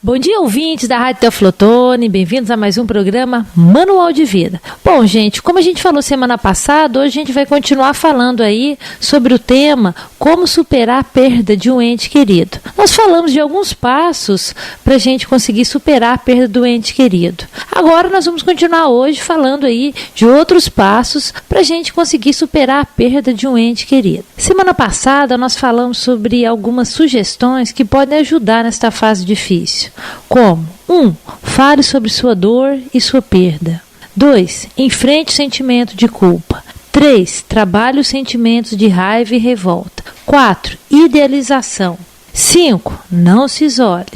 Bom dia, ouvintes da Rádio Teoflotone, bem-vindos a mais um programa Manual de Vida. Bom, gente, como a gente falou semana passada, hoje a gente vai continuar falando aí sobre o tema como superar a perda de um ente querido. Nós falamos de alguns passos para a gente conseguir superar a perda do ente querido. Agora nós vamos continuar hoje falando aí de outros passos para a gente conseguir superar a perda de um ente querido. Semana passada nós falamos sobre algumas sugestões que podem ajudar nesta fase difícil. Como? 1. Fale sobre sua dor e sua perda. 2. Enfrente o sentimento de culpa. 3. Trabalhe os sentimentos de raiva e revolta. 4. Idealização. 5. Não se isole.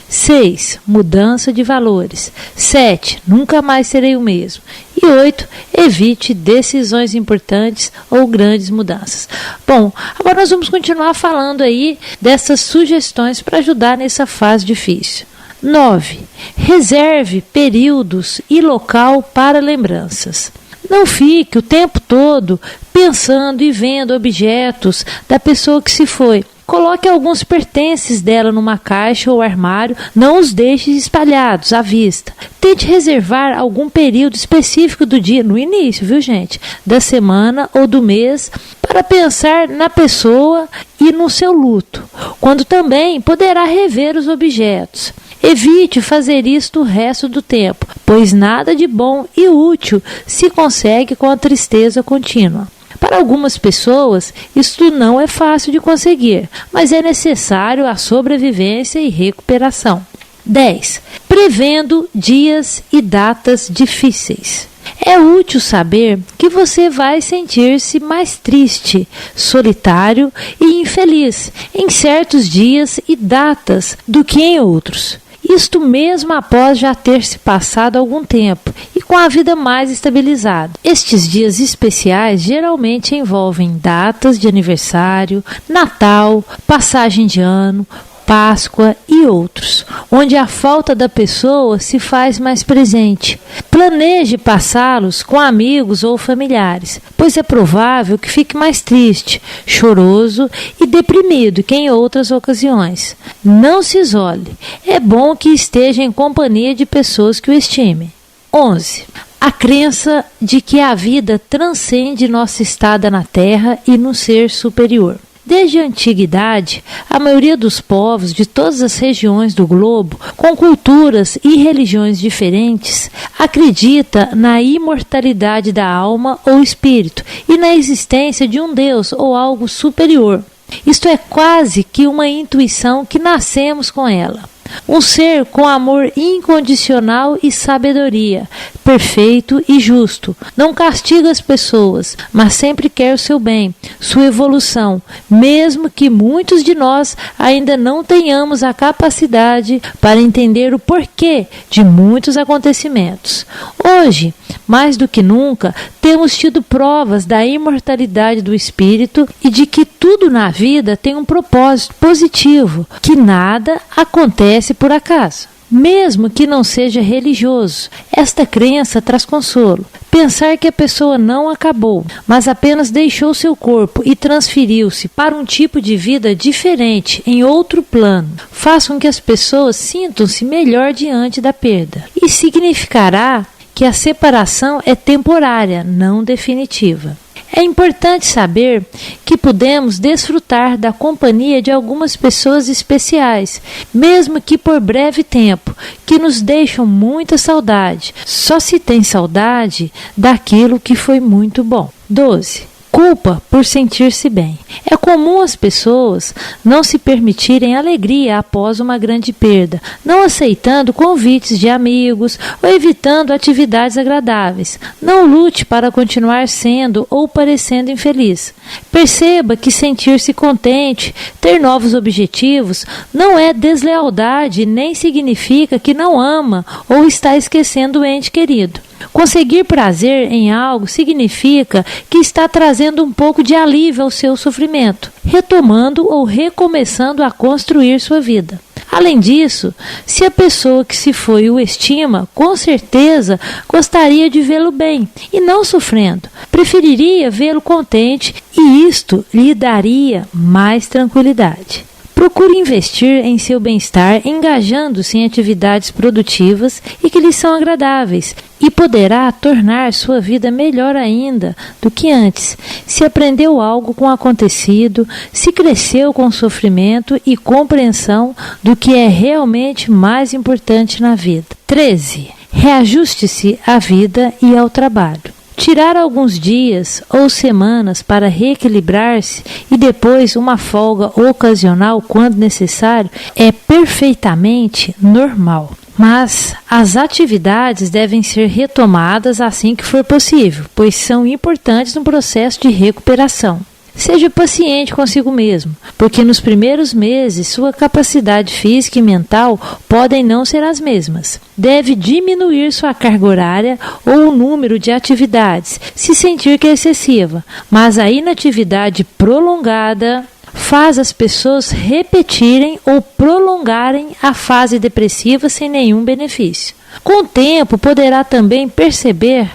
6. Mudança de valores. 7. Nunca mais serei o mesmo. E 8. Evite decisões importantes ou grandes mudanças. Bom, agora nós vamos continuar falando aí dessas sugestões para ajudar nessa fase difícil. 9. Reserve períodos e local para lembranças. Não fique o tempo todo pensando e vendo objetos da pessoa que se foi. Coloque alguns pertences dela numa caixa ou armário, não os deixe espalhados à vista. Tente reservar algum período específico do dia, no início, viu gente? Da semana ou do mês, para pensar na pessoa e no seu luto, quando também poderá rever os objetos. Evite fazer isto o resto do tempo, pois nada de bom e útil se consegue com a tristeza contínua. Para algumas pessoas, isto não é fácil de conseguir, mas é necessário a sobrevivência e recuperação. 10. Prevendo dias e datas difíceis. É útil saber que você vai sentir-se mais triste, solitário e infeliz em certos dias e datas do que em outros. Isto mesmo após já ter se passado algum tempo e com a vida mais estabilizada. Estes dias especiais geralmente envolvem datas de aniversário, Natal, passagem de ano, Páscoa e outros, onde a falta da pessoa se faz mais presente. Planeje passá-los com amigos ou familiares, pois é provável que fique mais triste, choroso e deprimido que em outras ocasiões. Não se isole. É bom que esteja em companhia de pessoas que o estimem. 11. A crença de que a vida transcende nossa estada na Terra e no ser superior. Desde a antiguidade, a maioria dos povos de todas as regiões do globo, com culturas e religiões diferentes, acredita na imortalidade da alma ou espírito e na existência de um Deus ou algo superior. Isto é quase que uma intuição que nascemos com ela. Um ser com amor incondicional e sabedoria, perfeito e justo. Não castiga as pessoas, mas sempre quer o seu bem, sua evolução, mesmo que muitos de nós ainda não tenhamos a capacidade para entender o porquê de muitos acontecimentos. Hoje, mais do que nunca, temos tido provas da imortalidade do espírito e de que tudo na vida tem um propósito positivo, que nada acontece por acaso. Mesmo que não seja religioso, esta crença traz consolo. Pensar que a pessoa não acabou, mas apenas deixou seu corpo e transferiu-se para um tipo de vida diferente em outro plano, faz com que as pessoas sintam-se melhor diante da perda. E significará que a separação é temporária, não definitiva. É importante saber que podemos desfrutar da companhia de algumas pessoas especiais, mesmo que por breve tempo, que nos deixam muita saudade. Só se tem saudade daquilo que foi muito bom. 12. Culpa por sentir-se bem. É comum as pessoas não se permitirem alegria após uma grande perda, não aceitando convites de amigos ou evitando atividades agradáveis. Não lute para continuar sendo ou parecendo infeliz. Perceba que sentir-se contente, ter novos objetivos, não é deslealdade nem significa que não ama ou está esquecendo o ente querido. Conseguir prazer em algo significa que está trazendo um pouco de alívio ao seu sofrimento, retomando ou recomeçando a construir sua vida. Além disso, se a pessoa que se foi o estima, com certeza gostaria de vê-lo bem e não sofrendo. Preferiria vê-lo contente e isto lhe daria mais tranquilidade. Procure investir em seu bem-estar, engajando-se em atividades produtivas e que lhe são agradáveis, e poderá tornar sua vida melhor ainda do que antes, se aprendeu algo com o acontecido, se cresceu com sofrimento e compreensão do que é realmente mais importante na vida. 13. Reajuste-se à vida e ao trabalho. Tirar alguns dias ou semanas para reequilibrar-se e depois uma folga ocasional quando necessário é perfeitamente normal. Mas as atividades devem ser retomadas assim que for possível, pois são importantes no processo de recuperação. Seja paciente consigo mesmo, porque nos primeiros meses sua capacidade física e mental podem não ser as mesmas. Deve diminuir sua carga horária ou o número de atividades, se sentir que é excessiva, mas a inatividade prolongada faz as pessoas repetirem ou prolongarem a fase depressiva sem nenhum benefício. Com o tempo, poderá também perceber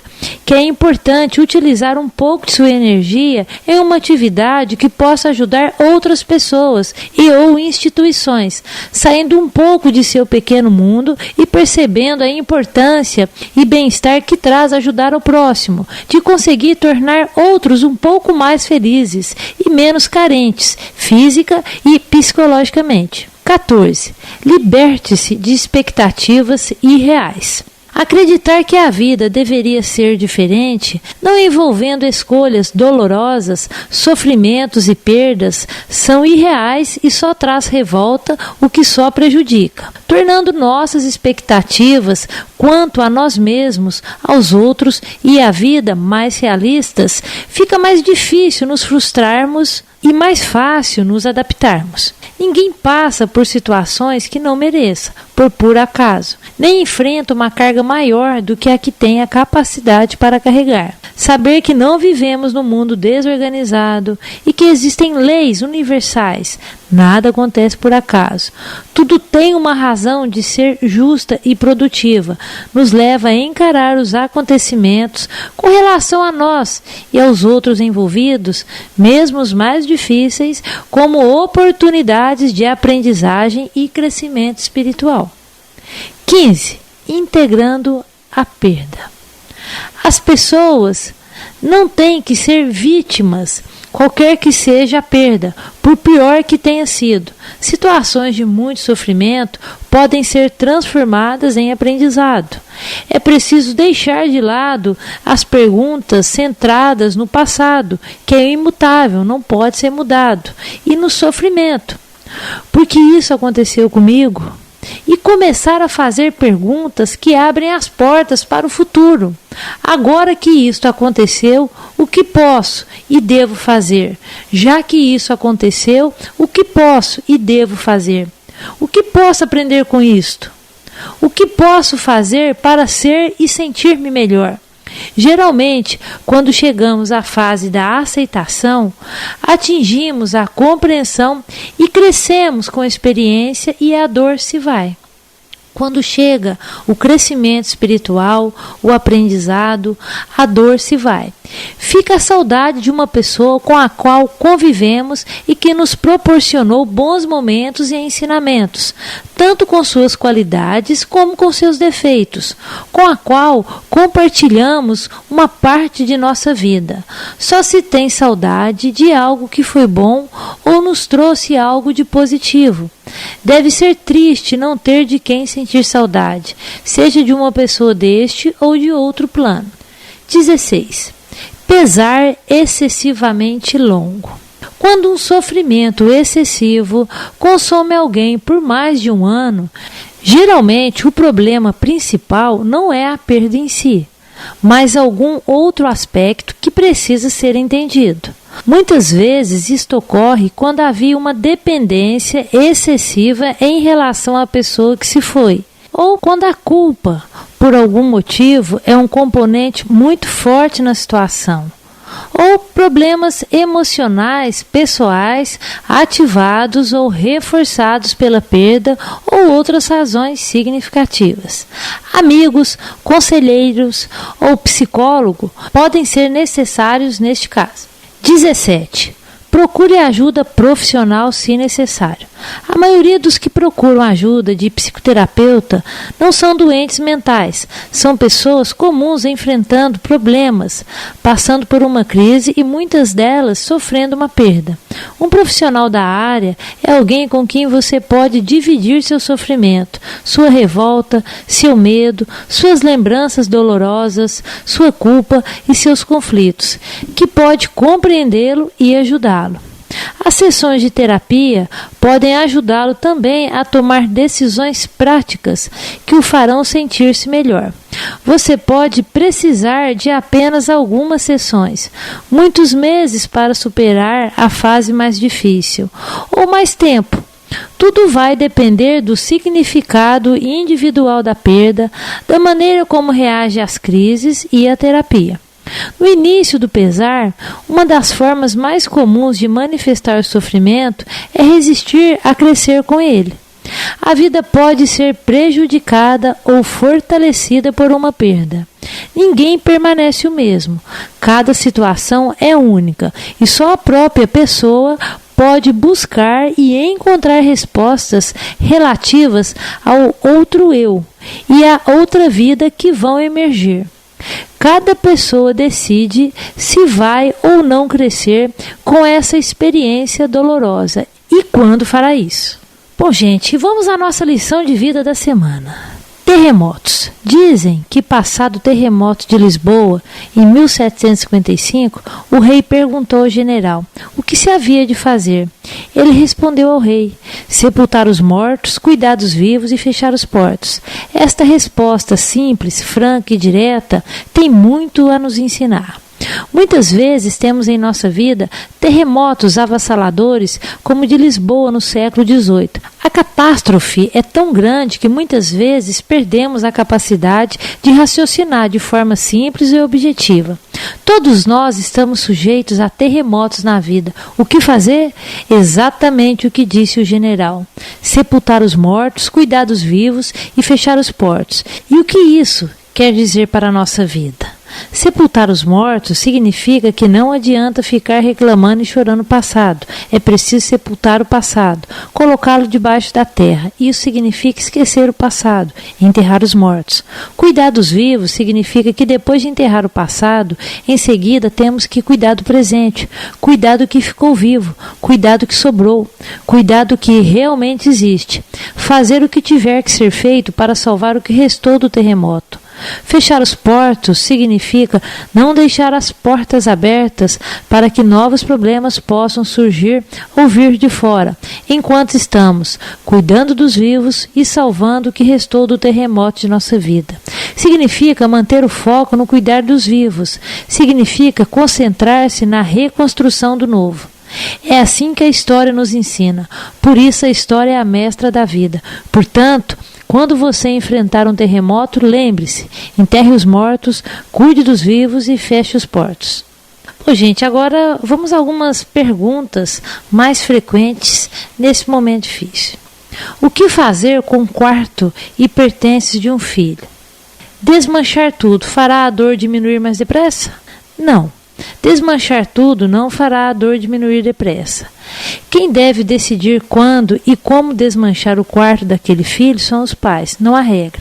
que é importante utilizar um pouco de sua energia em uma atividade que possa ajudar outras pessoas e ou instituições, saindo um pouco de seu pequeno mundo e percebendo a importância e bem-estar que traz ajudar ao próximo, de conseguir tornar outros um pouco mais felizes e menos carentes, física e psicologicamente. 14. Liberte-se de expectativas irreais. Acreditar que a vida deveria ser diferente, não envolvendo escolhas dolorosas, sofrimentos e perdas, são irreais e só traz revolta, o que só prejudica, tornando nossas expectativas quanto a nós mesmos, aos outros e à vida mais realistas, fica mais difícil nos frustrarmos e mais fácil nos adaptarmos. Ninguém passa por situações que não mereça, por puro acaso, nem enfrenta uma carga maior do que a que tem a capacidade para carregar. Saber que não vivemos num mundo desorganizado e que existem leis universais, nada acontece por acaso. Tudo tem uma razão de ser justa e produtiva, nos leva a encarar os acontecimentos com relação a nós e aos outros envolvidos, mesmo os mais difíceis, como oportunidades de aprendizagem e crescimento espiritual. 15. Integrando a perda. As pessoas não têm que ser vítimas, qualquer que seja a perda, por pior que tenha sido. Situações de muito sofrimento podem ser transformadas em aprendizado. É preciso deixar de lado as perguntas centradas no passado, que é imutável, não pode ser mudado, e no sofrimento. Por que isso aconteceu comigo? E começar a fazer perguntas que abrem as portas para o futuro. Agora que isto aconteceu, o que posso e devo fazer? Já que isso aconteceu, o que posso e devo fazer? O que posso aprender com isto? O que posso fazer para ser e sentir-me melhor? Geralmente, quando chegamos à fase da aceitação, atingimos a compreensão e crescemos com a experiência e a dor se vai. Quando chega o crescimento espiritual, o aprendizado, a dor se vai. Fica a saudade de uma pessoa com a qual convivemos e que nos proporcionou bons momentos e ensinamentos, tanto com suas qualidades como com seus defeitos, com a qual compartilhamos uma parte de nossa vida. Só se tem saudade de algo que foi bom ou nos trouxe algo de positivo. Deve ser triste não ter de quem sentir saudade, seja de uma pessoa deste ou de outro plano. 16. Pesar excessivamente longo. Quando um sofrimento excessivo consome alguém por mais de um ano, geralmente o problema principal não é a perda em si, mas algum outro aspecto que precisa ser entendido. Muitas vezes isto ocorre quando havia uma dependência excessiva em relação à pessoa que se foi, ou quando a culpa, por algum motivo, é um componente muito forte na situação, ou problemas emocionais, pessoais, ativados ou reforçados pela perda ou outras razões significativas. Amigos, conselheiros ou psicólogo podem ser necessários neste caso. 17. Procure ajuda profissional se necessário. A maioria dos que procuram ajuda de psicoterapeuta não são doentes mentais, são pessoas comuns enfrentando problemas, passando por uma crise e muitas delas sofrendo uma perda. Um profissional da área é alguém com quem você pode dividir seu sofrimento, sua revolta, seu medo, suas lembranças dolorosas, sua culpa e seus conflitos, que pode compreendê-lo e ajudá-lo. As sessões de terapia podem ajudá-lo também a tomar decisões práticas que o farão sentir-se melhor. Você pode precisar de apenas algumas sessões, muitos meses para superar a fase mais difícil, ou mais tempo. Tudo vai depender do significado individual da perda, da maneira como reage às crises e à terapia. No início do pesar, uma das formas mais comuns de manifestar o sofrimento é resistir a crescer com ele. A vida pode ser prejudicada ou fortalecida por uma perda. Ninguém permanece o mesmo. Cada situação é única e só a própria pessoa pode buscar e encontrar respostas relativas ao outro eu e à outra vida que vão emergir. Cada pessoa decide se vai ou não crescer com essa experiência dolorosa e quando fará isso. Bom, gente, vamos à nossa lição de vida da semana. Terremotos. Dizem que, passado o terremoto de Lisboa, em 1755, o rei perguntou ao general o que se havia de fazer. Ele respondeu ao rei: sepultar os mortos, cuidar dos vivos e fechar os portos. Esta resposta simples, franca e direta tem muito a nos ensinar. Muitas vezes temos em nossa vida terremotos avassaladores como o de Lisboa no século XVIII. A catástrofe é tão grande que muitas vezes perdemos a capacidade de raciocinar de forma simples e objetiva. Todos nós estamos sujeitos a terremotos na vida. O que fazer? Exatamente o que disse o general: sepultar os mortos, cuidar dos vivos e fechar os portos. E o que isso quer dizer para a nossa vida? Sepultar os mortos significa que não adianta ficar reclamando e chorando o passado. É preciso sepultar o passado, colocá-lo debaixo da terra. Isso significa esquecer o passado, enterrar os mortos. Cuidar dos vivos significa que depois de enterrar o passado, em seguida temos que cuidar do presente, cuidar do que ficou vivo, cuidar do que sobrou, cuidar do que realmente existe. Fazer o que tiver que ser feito para salvar o que restou do terremoto. Fechar os portos significa não deixar as portas abertas para que novos problemas possam surgir ou vir de fora, enquanto estamos cuidando dos vivos e salvando o que restou do terremoto de nossa vida. Significa manter o foco no cuidar dos vivos, significa concentrar-se na reconstrução do novo. É assim que a história nos ensina, por isso a história é a mestra da vida. Portanto, quando você enfrentar um terremoto, lembre-se, enterre os mortos, cuide dos vivos e feche os portos. Bom, gente, agora vamos a algumas perguntas mais frequentes nesse momento difícil. O que fazer com o quarto e pertences de um filho? Desmanchar tudo fará a dor diminuir mais depressa? Não. Desmanchar tudo não fará a dor diminuir depressa. Quem deve decidir quando e como desmanchar o quarto daquele filho são os pais, não há regra.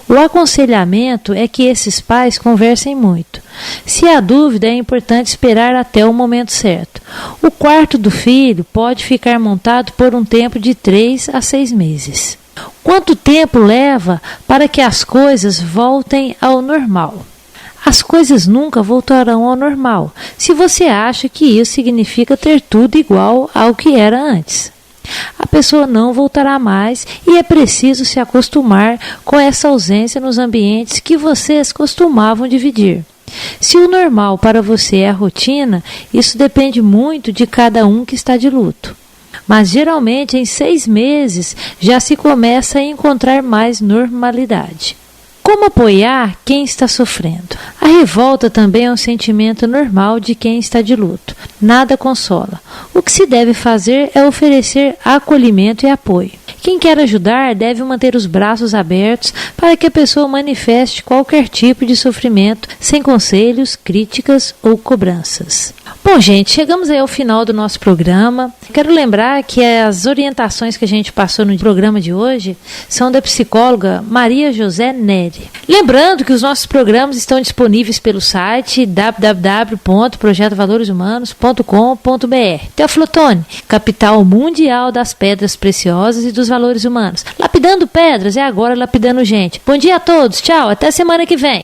O aconselhamento é que esses pais conversem muito. Se há dúvida, é importante esperar até o momento certo. O quarto do filho pode ficar montado por um tempo de 3 a 6 meses. Quanto tempo leva para que as coisas voltem ao normal? As coisas nunca voltarão ao normal, se você acha que isso significa ter tudo igual ao que era antes. A pessoa não voltará mais e é preciso se acostumar com essa ausência nos ambientes que vocês costumavam dividir. Se o normal para você é a rotina, isso depende muito de cada um que está de luto. Mas geralmente em 6 meses já se começa a encontrar mais normalidade. Como apoiar quem está sofrendo? A revolta também é um sentimento normal de quem está de luto. Nada consola. O que se deve fazer é oferecer acolhimento e apoio. Quem quer ajudar deve manter os braços abertos para que a pessoa manifeste qualquer tipo de sofrimento, sem conselhos, críticas ou cobranças. Bom, gente, chegamos aí ao final do nosso programa. Quero lembrar que as orientações que a gente passou no programa de hoje são da psicóloga Maria José Neri. Lembrando que os nossos programas estão disponíveis pelo site www.projetovaloreshumanos.com.br. Teoflotone, capital mundial das pedras preciosas e dos valores humanos. Lapidando pedras é agora lapidando gente. Bom dia a todos, tchau, até semana que vem.